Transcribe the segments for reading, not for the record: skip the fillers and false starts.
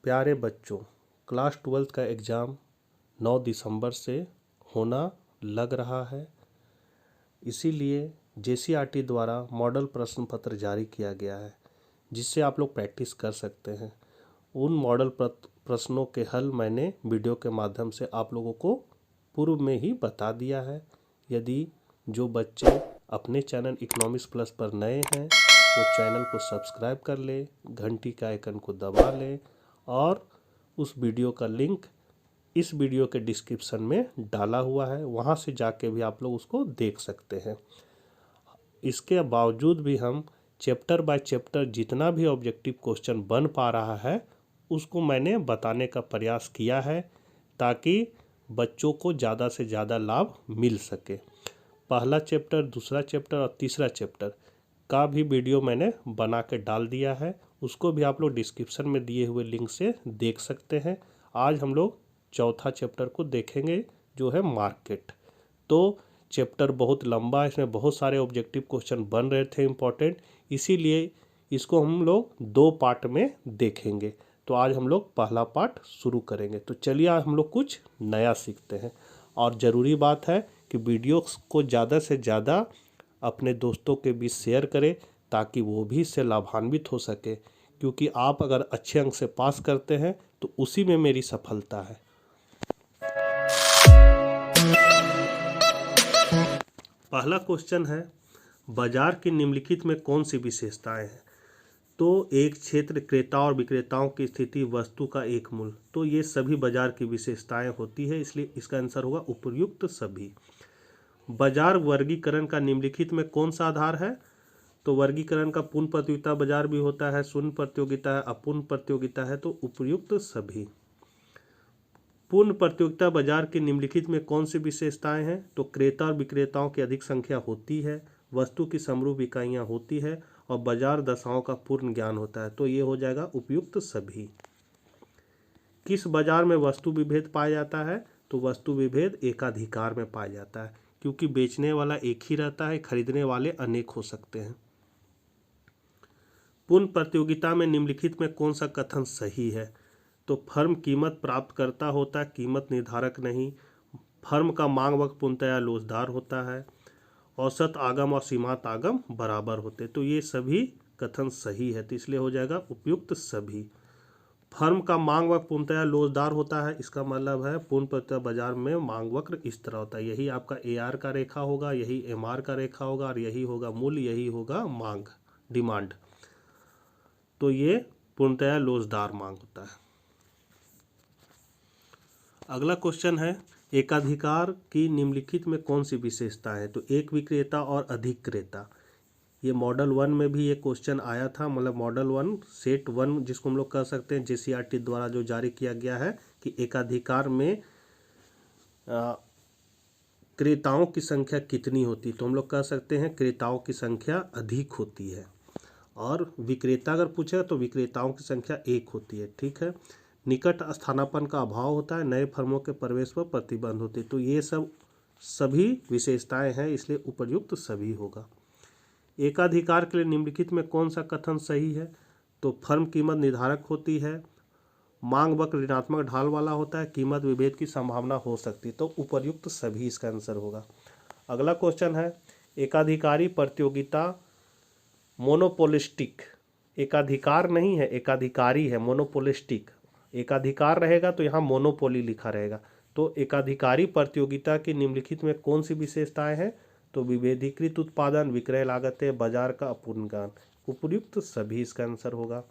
प्यारे बच्चों, क्लास 12 का एग्ज़ाम 9 दिसंबर से होना लग रहा है। इसीलिए JCRT द्वारा मॉडल प्रश्न पत्र जारी किया गया है, जिससे आप लोग प्रैक्टिस कर सकते हैं। उन मॉडल प्रश्नों के हल मैंने वीडियो के माध्यम से आप लोगों को पूर्व में ही बता दिया है। यदि जो बच्चे अपने चैनल इकोनॉमिक्स प्लस पर नए हैं, वो चैनल को सब्सक्राइब कर ले, घंटी का आइकन को दबा ले और उस वीडियो का लिंक इस वीडियो के डिस्क्रिप्शन में डाला हुआ है, वहाँ से जाके भी आप लोग उसको देख सकते हैं। इसके बावजूद भी हम चैप्टर बाय चैप्टर जितना भी ऑब्जेक्टिव क्वेश्चन बन पा रहा है उसको मैंने बताने का प्रयास किया है, ताकि बच्चों को ज़्यादा से ज़्यादा लाभ मिल सके। पहला चैप्टर, दूसरा चैप्टर और तीसरा चैप्टर का भी वीडियो मैंने बना के डाल दिया है, उसको भी आप लोग डिस्क्रिप्शन में दिए हुए लिंक से देख सकते हैं। आज हम लोग चौथा चैप्टर को देखेंगे, जो है मार्केट। तो चैप्टर बहुत लंबा है, इसमें बहुत सारे ऑब्जेक्टिव क्वेश्चन बन रहे थे इम्पोर्टेंट, इसीलिए इसको हम लोग 2 पार्ट में देखेंगे। तो आज हम लोग पहला पार्ट शुरू करेंगे। तो चलिए आज हम लोग कुछ नया सीखते हैं। और ज़रूरी बात है कि वीडियो को ज़्यादा से ज़्यादा अपने दोस्तों के बीच शेयर करें, ताकि वो भी इससे लाभान्वित हो सके, क्योंकि आप अगर अच्छे अंक से पास करते हैं तो उसी में मेरी सफलता है। पहला क्वेश्चन है, बाजार की निम्नलिखित में कौन सी विशेषताएं हैं? तो एक क्षेत्र, क्रेता और विक्रेताओं की स्थिति, वस्तु का एक मूल्य। तो ये सभी बाजार की विशेषताएं होती है, इसलिए इसका आंसर होगा उपर्युक्त सभी। बाजार वर्गीकरण का निम्नलिखित में कौन सा आधार है? तो वर्गीकरण का पूर्ण प्रतियोगिता बाजार भी होता है, शून्य प्रतियोगिता है, अपूर्ण प्रतियोगिता है, तो उपर्युक्त सभी। पूर्ण प्रतियोगिता बाजार के निम्नलिखित में कौन सी विशेषताएं हैं? तो क्रेता और विक्रेताओं की अधिक संख्या होती है, वस्तु की समरूप इकाइयां होती है और बाजार दशाओं का पूर्ण ज्ञान होता है। तो ये हो जाएगा उपयुक्त सभी। किस बाजार में वस्तु विभेद पाया जाता है? तो वस्तु विभेद एकाधिकार में पाया जाता है, क्योंकि बेचने वाला एक ही रहता है, खरीदने वाले अनेक हो सकते हैं। पूर्ण प्रतियोगिता में निम्नलिखित में कौन सा कथन सही है? तो फर्म कीमत प्राप्त करता होता है, कीमत निर्धारक नहीं। फर्म का मांग वक्र पूर्णतया लोचदार होता है। औसत आगम और सीमांत आगम बराबर होते। तो ये सभी कथन सही है, तो इसलिए हो जाएगा उपयुक्त सभी। फर्म का मांग वक्र पूर्णतया लोचदार होता है, इसका मतलब है पूर्ण प्रतियोगिता बाजार में मांग वक्र इस तरह होता है। यही आपका AR का रेखा होगा, यही MR का रेखा होगा और यही होगा मूल्य, यही होगा मांग, डिमांड। तो ये पूर्णतया लोचदार मांग होता है। अगला क्वेश्चन है, एकाधिकार की निम्नलिखित में कौन सी विशेषता है? तो एक विक्रेता और अधिक क्रेता। ये मॉडल 1 में भी ये क्वेश्चन आया था, मतलब मॉडल 1 सेट 1 जिसको हम लोग कह सकते हैं, JCRT द्वारा जो जारी किया गया है कि एकाधिकार में क्रेताओं की संख्या कितनी होती है? तो हम लोग कह सकते हैं क्रेताओं की संख्या अधिक होती है, और विक्रेता अगर पूछेगा तो विक्रेताओं की संख्या 1 होती है। ठीक है। निकट स्थानापन्न का अभाव होता है, नए फर्मों के प्रवेश पर प्रतिबंध होते हैं। तो ये सभी विशेषताएं हैं, इसलिए उपर्युक्त सभी होगा। एकाधिकार के लिए निम्नलिखित में कौन सा कथन सही है? तो फर्म कीमत निर्धारक होती है, मांग वक्र ऋणात्मक ढाल वाला होता है, कीमत विभेद की संभावना हो सकती है। तो उपर्युक्त सभी इसका आंसर होगा। अगला क्वेश्चन है, एकाधिकारी प्रतियोगिता मोनोपोलिस्टिक। एकाधिकार नहीं है, एकाधिकारी है, मोनोपोलिस्टिक। एकाधिकार रहेगा तो यहाँ मोनोपोली लिखा रहेगा। तो एकाधिकारी प्रतियोगिता की निम्नलिखित में कौन सी विशेषताएं हैं? तो विभेदीकृत उत्पादन, विक्रय लागतें, बाजार का अपूर्ण ज्ञान। उपर्युक्त सभी इसका आंसर होगा।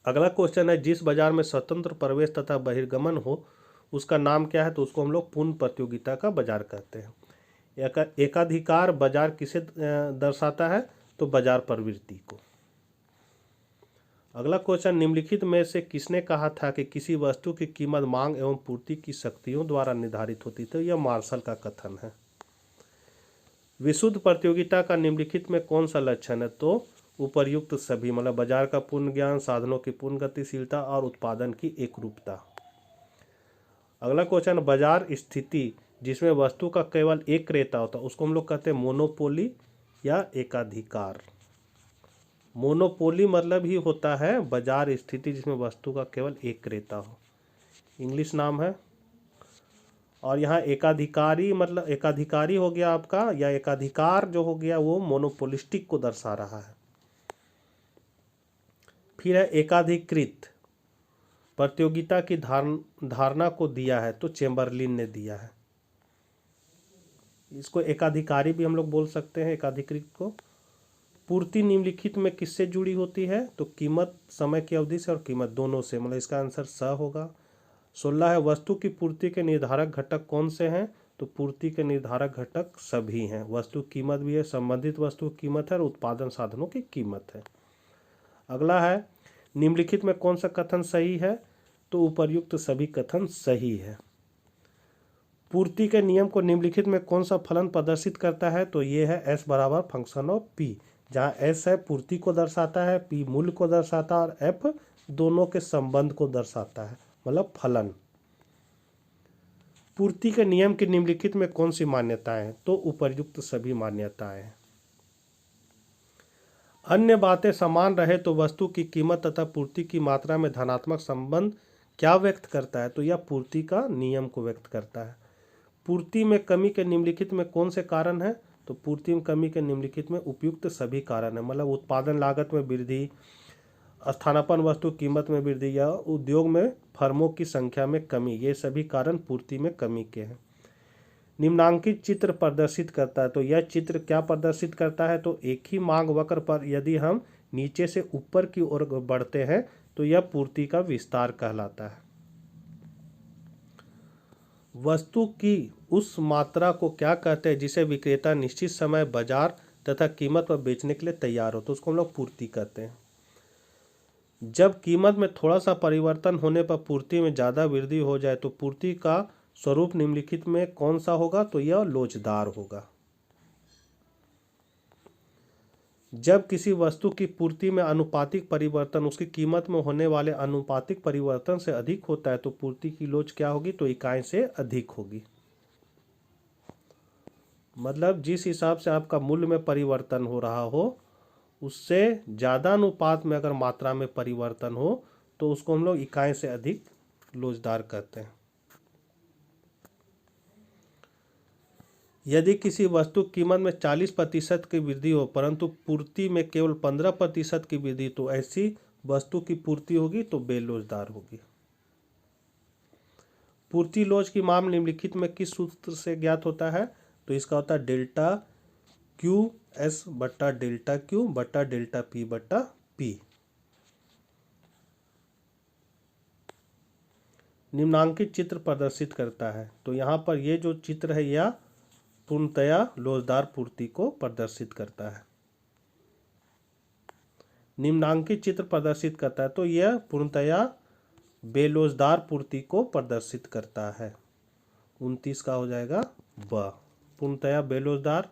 अगला क्वेश्चन है, जिस बाजार में स्वतंत्र प्रवेश तथा बहिर्गमन हो उसका नाम क्या है? तो उसको हम लोग पूर्ण प्रतियोगिता का बाजार कहते हैं। एकाधिकार बाजार किसे दर्शाता है? तो बाजार प्रवृत्ति को। अगला क्वेश्चन, निम्नलिखित में से किसने कहा था कि किसी वस्तु की कीमत मांग एवं पूर्ति की शक्तियों द्वारा निर्धारित होती? तो यह मार्शल का कथन है। विशुद्ध प्रतियोगिता का निम्नलिखित में कौन सा लक्षण है? तो उपर्युक्त सभी, मतलब बाजार का पूर्ण ज्ञान, साधनों की पूर्ण गतिशीलता और उत्पादन की एकरूपता। अगला क्वेश्चन, बाजार स्थिति जिसमें वस्तु का केवल एक क्रेता होता है उसको हम लोग कहते हैं मोनोपोली या एकाधिकार। मोनोपोली मतलब ही होता है बाजार स्थिति जिसमें वस्तु का केवल एक क्रेता हो, इंग्लिश नाम है। और यहाँ एकाधिकारी मतलब एकाधिकारी हो गया आपका, या एकाधिकार जो हो गया वो मोनोपोलिस्टिक को दर्शा रहा है। फिर है एकाधिकृत, प्रतियोगिता की धारणा को दिया है तो चेम्बरलिन ने दिया है। इसको एकाधिकारी भी हम लोग बोल सकते हैं, एकाधिकृत को। पूर्ति निम्नलिखित में किससे जुड़ी होती है, तो कीमत समय की अवधि से और कीमत दोनों से, मतलब इसका आंसर स होगा। 16 है वस्तु की पूर्ति के निर्धारक घटक कौन से हैं, तो पूर्ति के निर्धारक घटक सभी हैं। वस्तु कीमत भी है, संबंधित वस्तु की कीमत है और उत्पादन साधनों की कीमत है। अगला है निम्नलिखित में कौन सा कथन सही है, तो उपर्युक्त सभी कथन सही है। पूर्ति के नियम को निम्नलिखित में कौन सा फलन प्रदर्शित करता है, तो ये है S बराबर फंक्शन ऑफ P, जहाँ S है पूर्ति को दर्शाता है, P मूल्य को दर्शाता है और F दोनों के संबंध को दर्शाता है, मतलब फलन। पूर्ति के नियम की निम्नलिखित में कौन सी मान्यताएं, तो उपर्युक्त सभी मान्यताएं। अन्य बातें समान रहे तो वस्तु की कीमत तथा पूर्ति की मात्रा में धनात्मक संबंध क्या व्यक्त करता है, तो यह पूर्ति का नियम को व्यक्त करता है। पूर्ति में कमी के निम्नलिखित में कौन से कारण हैं, तो पूर्ति में कमी के निम्नलिखित में उपयुक्त सभी कारण है, मतलब उत्पादन लागत में वृद्धि, स्थानापन्न वस्तु कीमत में वृद्धि या उद्योग में फर्मों की संख्या में कमी, ये सभी कारण पूर्ति में कमी के हैं। निम्नांकित चित्र प्रदर्शित करता है, तो यह चित्र क्या प्रदर्शित करता है, तो एक ही मांग वक्र पर यदि हम नीचे से ऊपर की ओर बढ़ते हैं तो यह पूर्ति का विस्तार कहलाता है। वस्तु की उस मात्रा को क्या कहते हैं जिसे विक्रेता निश्चित समय बाजार तथा कीमत पर बेचने के लिए तैयार हो, तो उसको हम लोग पूर्ति कहते हैं। जब कीमत में थोड़ा सा परिवर्तन होने पर पूर्ति में ज़्यादा वृद्धि हो जाए तो पूर्ति का स्वरूप निम्नलिखित में कौन सा होगा, तो यह लोचदार होगा। जब किसी वस्तु की पूर्ति में अनुपातिक परिवर्तन उसकी कीमत में होने वाले अनुपातिक परिवर्तन से अधिक होता है तो पूर्ति की लोच क्या होगी, तो इकाई से अधिक होगी। मतलब जिस हिसाब से आपका मूल्य में परिवर्तन हो रहा हो उससे ज़्यादा अनुपात में अगर मात्रा में परिवर्तन हो तो उसको हम लोग इकाई से अधिक लोचदार कहते हैं। यदि किसी वस्तु की कीमत में 40% की वृद्धि हो परंतु पूर्ति में केवल 15% की वृद्धि, तो ऐसी वस्तु की पूर्ति होगी तो बेलोचदार होगी। पूर्ति लोच की मान निम्नलिखित में किस सूत्र से ज्ञात होता है, तो इसका होता है डेल्टा क्यू एस बट्टा डेल्टा क्यू बट्टा डेल्टा पी बट्टा पी। निम्नांकित चित्र प्रदर्शित करता है, तो यहाँ पर ये जो चित्र है यह पूर्णतया लोचदार पूर्ति को प्रदर्शित करता है। निम्नांकित चित्र प्रदर्शित करता है तो यह पूर्णतया बेलोचदार पूर्ति को प्रदर्शित करता है। 29 का हो जाएगा ब। पूर्णतया बेलोचदार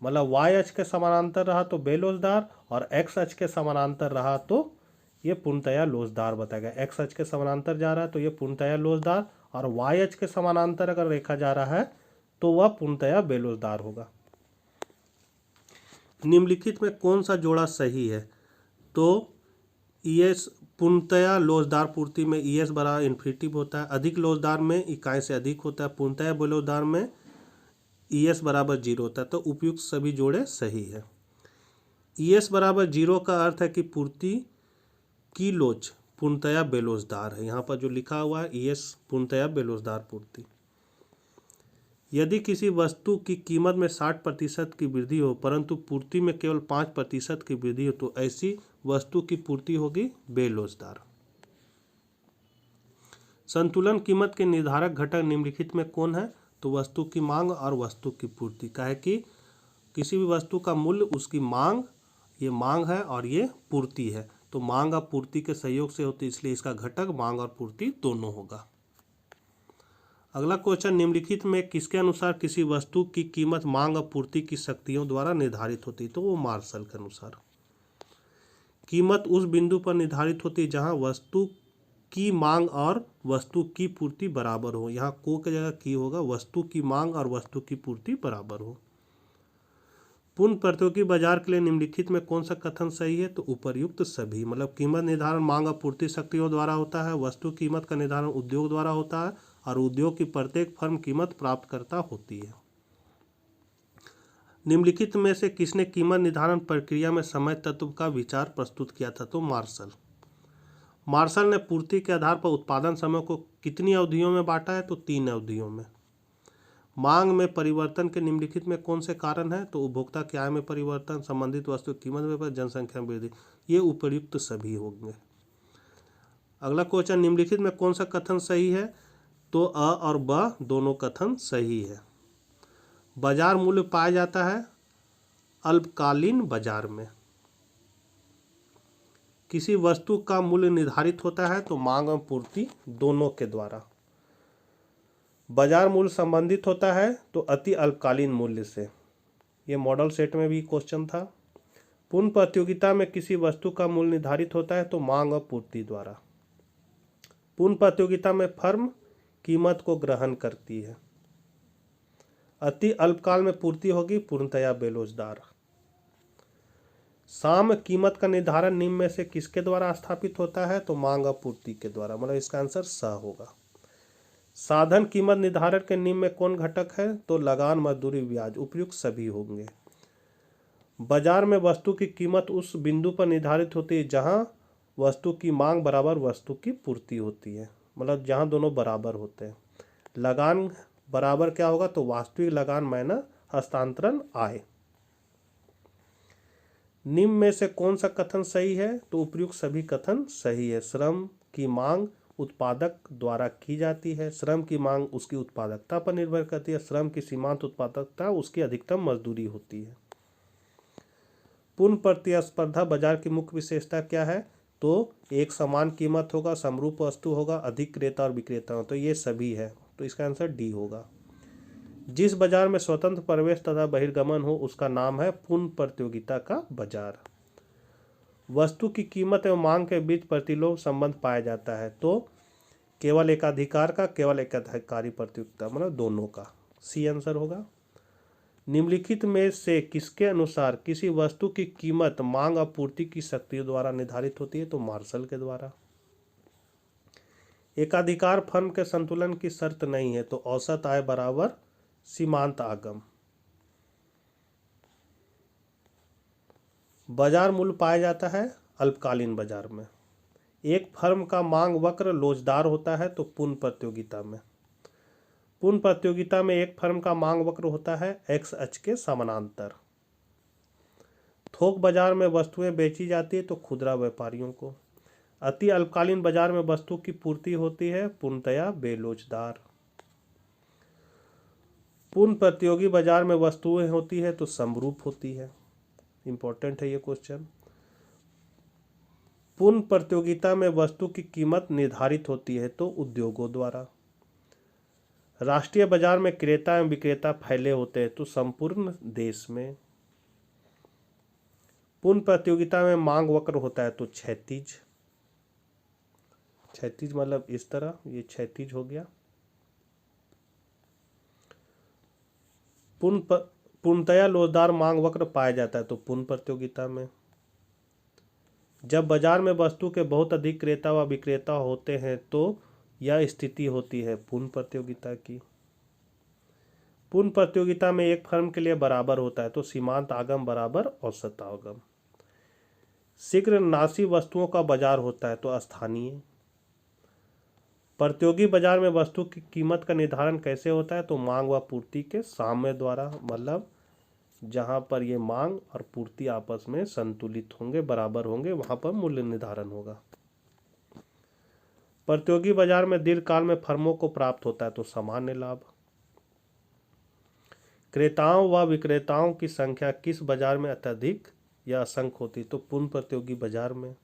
मतलब y अक्ष के समानांतर रहा तो बेलोचदार और x अक्ष के समानांतर रहा तो ये पूर्णतया लोचदार बताएगा। x अक्ष के समानांतर जा रहा है तो ये पूर्णतया लोचदार, और y अक्ष के समानांतर अगर रेखा जा रहा है तो वह पूर्णतया बेलोचदार होगा। निम्नलिखित में कौन सा जोड़ा सही है, तो ES पूर्णतया लोचदार पूर्ति में ES बराबर इन्फिनिटिव होता है, अधिक लोचदार में इकाई से अधिक होता है, पूर्णतया बेलोचदार में ES बराबर 0 होता है, तो उपयुक्त सभी जोड़े सही है। ES बराबर 0 का अर्थ है कि पूर्ति की लोच पूर्णतया बेलोचदार है। यहाँ पर जो लिखा हुआ है ES पूर्णतया बेलोचदार पूर्ति। यदि किसी वस्तु की कीमत में 60% की वृद्धि हो परंतु पूर्ति में केवल 5% की वृद्धि हो तो ऐसी वस्तु की पूर्ति होगी बेलोचदार। संतुलन कीमत के निर्धारक घटक निम्नलिखित में कौन है, तो वस्तु की मांग और वस्तु की पूर्ति। का है कि किसी भी वस्तु का मूल्य उसकी मांग, ये मांग है और ये पूर्ति है, तो मांग और पूर्ति के सहयोग से होती है, इसलिए इसका घटक मांग और पूर्ति दोनों होगा। अगला क्वेश्चन, निम्नलिखित में किसके अनुसार किसी वस्तु की कीमत मांग और पूर्ति की शक्तियों द्वारा निर्धारित होती है, तो वो मार्शल के अनुसार। कीमत उस बिंदु पर निर्धारित होती है जहां वस्तु की मांग और वस्तु की पूर्ति बराबर हो। यहाँ को की जगह की होगा, वस्तु की मांग और वस्तु की पूर्ति बराबर हो। पूर्ण प्रतियोगी बाजार के लिए निम्नलिखित में कौन सा कथन सही है? तो उपर्युक्त सभी। मतलब कीमत निर्धारण मांग आपूर्ति शक्तियों द्वारा होता है, वस्तु कीमत का निर्धारण उद्योग द्वारा होता है और उद्योग की प्रत्येक फर्म कीमत प्राप्तकर्ता होती है। निम्नलिखित में से किसने कीमत निर्धारण प्रक्रिया में समय तत्व का विचार प्रस्तुत किया था? तो मार्शल। मार्शल ने पूर्ति के आधार पर उत्पादन समय को कितनी अवधियों में बांटा है? तो 3 अवधियों में। मांग में परिवर्तन के निम्नलिखित में कौन से कारण हैं? तो उपभोक्ता की आय में परिवर्तन, संबंधित वस्तु की कीमत में परिवर्तन, जनसंख्या में वृद्धि। ये उपर्युक्त सभी होंगे। अगला क्वेश्चन, निम्नलिखित में कौन सा कथन सही है? तो अ और ब दोनों कथन सही है। बाजार मूल्य पाया जाता है अल्पकालीन बाजार में। किसी वस्तु का मूल्य निर्धारित होता है तो मांग और पूर्ति दोनों के द्वारा। बाजार मूल्य संबंधित होता है तो अति अल्पकालीन मूल्य से। ये मॉडल सेट में भी क्वेश्चन था। पूर्ण प्रतियोगिता में किसी वस्तु का मूल्य निर्धारित होता है तो मांग और पूर्ति द्वारा। पूर्ण प्रतियोगिता में फर्म कीमत को ग्रहण करती है। अति अल्पकाल में पूर्ति होगी पूर्णतया बेरोजगार। साम कीमत का निर्धारण निम्न में से किसके द्वारा स्थापित होता है? तो मांग और पूर्ति के द्वारा। मतलब इसका आंसर स होगा। साधन कीमत निर्धारण के निम्न में कौन घटक है? तो लगान, मजदूरी, ब्याज। उपयुक्त सभी होंगे। बाजार में वस्तु की कीमत उस बिंदु पर निर्धारित होती है जहां वस्तु की मांग बराबर वस्तु की पूर्ति होती है। मतलब जहां दोनों बराबर होते हैं। लगान बराबर क्या होगा? तो वास्तविक लगान माइनस हस्तांतरण आय। निम्न में से कौन सा कथन सही है? तो उपयुक्त सभी कथन सही है। श्रम की मांग उत्पादक द्वारा की जाती है। श्रम की मांग उसकी उत्पादकता पर निर्भर करती है। श्रम की सीमांत उत्पादकता उसकी अधिकतम मजदूरी होती है। पूर्ण प्रतिस्पर्धा बाजार की मुख्य विशेषता क्या है? तो एक समान कीमत होगा, समरूप वस्तु होगा, अधिक क्रेता और विक्रेता हो। तो ये सभी है, तो इसका आंसर डी होगा। जिस बाजार में स्वतंत्र प्रवेश तथा बहिर्गमन हो उसका नाम है पूर्ण प्रतियोगिता का बाजार। वस्तु की कीमत एवं मांग के बीच प्रतिलोम संबंध पाया जाता है तो केवल एकाधिकार का, केवल एकाधिकारी प्रतियोगिता, मतलब दोनों का। सी आंसर होगा। निम्नलिखित में से किसके अनुसार किसी वस्तु की कीमत मांग और पूर्ति की शक्तियों द्वारा निर्धारित होती है? तो मार्शल के द्वारा। एकाधिकार फर्म के संतुलन की शर्त नहीं है तो औसत आय बराबर सीमांत आगम। बाजार मूल्य पाया जाता है अल्पकालीन बाजार में। एक फर्म का मांग वक्र लोचदार होता है तो पूर्ण प्रतियोगिता में। पूर्ण प्रतियोगिता में एक फर्म का मांग वक्र होता है एक्स अक्ष के समानांतर। थोक बाजार में वस्तुएं बेची जाती है तो खुदरा व्यापारियों को। अति अल्पकालीन बाजार में वस्तु की पूर्ति होती है पूर्णतया बेलोचदार। पूर्ण प्रतियोगी बाजार में वस्तुएं होती है तो समरूप होती है। इंपॉर्टेंट है ये क्वेश्चन। पूर्ण प्रतियोगिता में वस्तु की कीमत निर्धारित होती है तो उद्योगों द्वारा। राष्ट्रीय बाजार में क्रेता एवं विक्रेता फैले होते हैं तो संपूर्ण देश में। पूर्ण प्रतियोगिता में मांग वक्र होता है तो क्षैतिज। क्षैतिज मतलब इस तरह, ये क्षैतिज हो गया। पूर्णतया लोचदार मांग वक्र पाया जाता है तो पूर्ण प्रतियोगिता में। जब बाजार में वस्तु के बहुत अधिक क्रेता व विक्रेता होते हैं तो यह स्थिति होती है पूर्ण प्रतियोगिता की। पूर्ण प्रतियोगिता में एक फर्म के लिए बराबर होता है तो सीमांत आगम बराबर औसत आगम। शीघ्र नाशी वस्तुओं का बाजार होता है तो स्थानीय। प्रतियोगी बाजार में वस्तु की कीमत का निर्धारण कैसे होता है? तो मांग व पूर्ति के साम्य द्वारा। मतलब जहां पर ये मांग और पूर्ति आपस में संतुलित होंगे, बराबर होंगे, वहां पर मूल्य निर्धारण होगा। प्रतियोगी बाजार में दीर्घकाल में फर्मों को प्राप्त होता है तो सामान्य लाभ। क्रेताओं व विक्रेताओं की संख्या किस बाजार में अत्यधिक या असंख्य होती? तो पूर्ण प्रतियोगी बाजार में।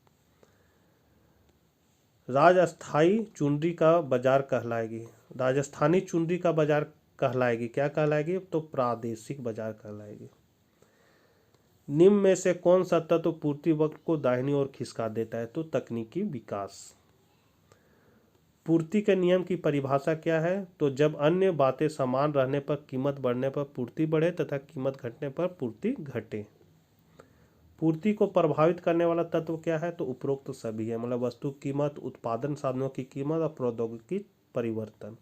राजस्थाई चुनरी का बाजार कहलाएगी, राजस्थानी चुनरी का बाजार कहलाएगी, क्या कहलाएगी? तो प्रादेशिक बाजार कहलाएगी। निम्न में से कौन सा तत्व पूर्ति वक्र को दाहिनी ओर खिसका देता है? तो तकनीकी विकास। पूर्ति के नियम की परिभाषा क्या है? तो जब अन्य बातें समान रहने पर कीमत बढ़ने पर पूर्ति बढ़े तथा कीमत घटने पर पूर्ति घटे। पूर्ति को प्रभावित करने वाला तत्व क्या है? तो उपरोक्त सभी है, मतलब वस्तु कीमत, उत्पादन साधनों की कीमत और प्रौद्योगिकी परिवर्तन।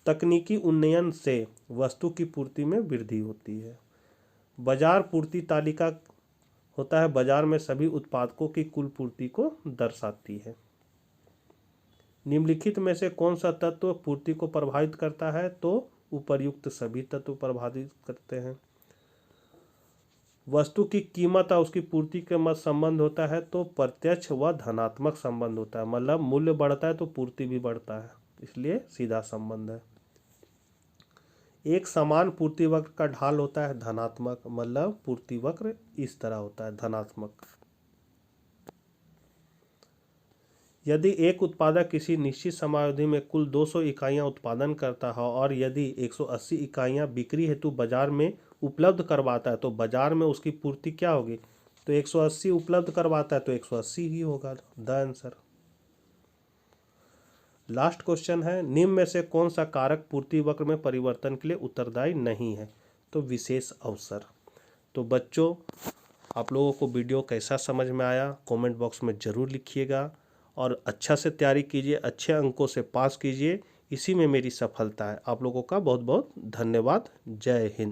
तकनीकी उन्नयन से वस्तु की पूर्ति में वृद्धि होती है। बाजार पूर्ति तालिका होता है, बाजार में सभी उत्पादकों की कुल पूर्ति को दर्शाती है। निम्नलिखित में से कौन सा तत्व पूर्ति को प्रभावित करता है? तो उपर्युक्त सभी तत्व प्रभावित करते हैं। वस्तु की कीमत और उसकी पूर्ति के मध्य संबंध होता है तो प्रत्यक्ष व धनात्मक संबंध होता है, मतलब मूल्य बढ़ता है तो पूर्ति भी बढ़ता है, इसलिए सीधा संबंध है। एक समान पूर्ति वक्र का ढाल होता है धनात्मक, मतलब पूर्ति वक्र इस तरह होता है धनात्मक। यदि एक उत्पादक किसी निश्चित समयावधि में कुल 200 इकाइयां उत्पादन करता है और यदि 180 इकाइयां बिक्री हेतु बाजार में उपलब्ध करवाता है तो बाजार में उसकी पूर्ति क्या होगी? तो 180 उपलब्ध करवाता है तो 180 ही होगा द आंसर। लास्ट क्वेश्चन है, निम्न में से कौन सा कारक पूर्ति वक्र में परिवर्तन के लिए उत्तरदायी नहीं है? तो विशेष अवसर। तो बच्चों, आप लोगों को वीडियो कैसा समझ में आया कमेंट बॉक्स में ज़रूर लिखिएगा और अच्छा से तैयारी कीजिए, अच्छे अंकों से पास कीजिए, इसी में मेरी सफलता है। आप लोगों का बहुत बहुत धन्यवाद। जय हिंद।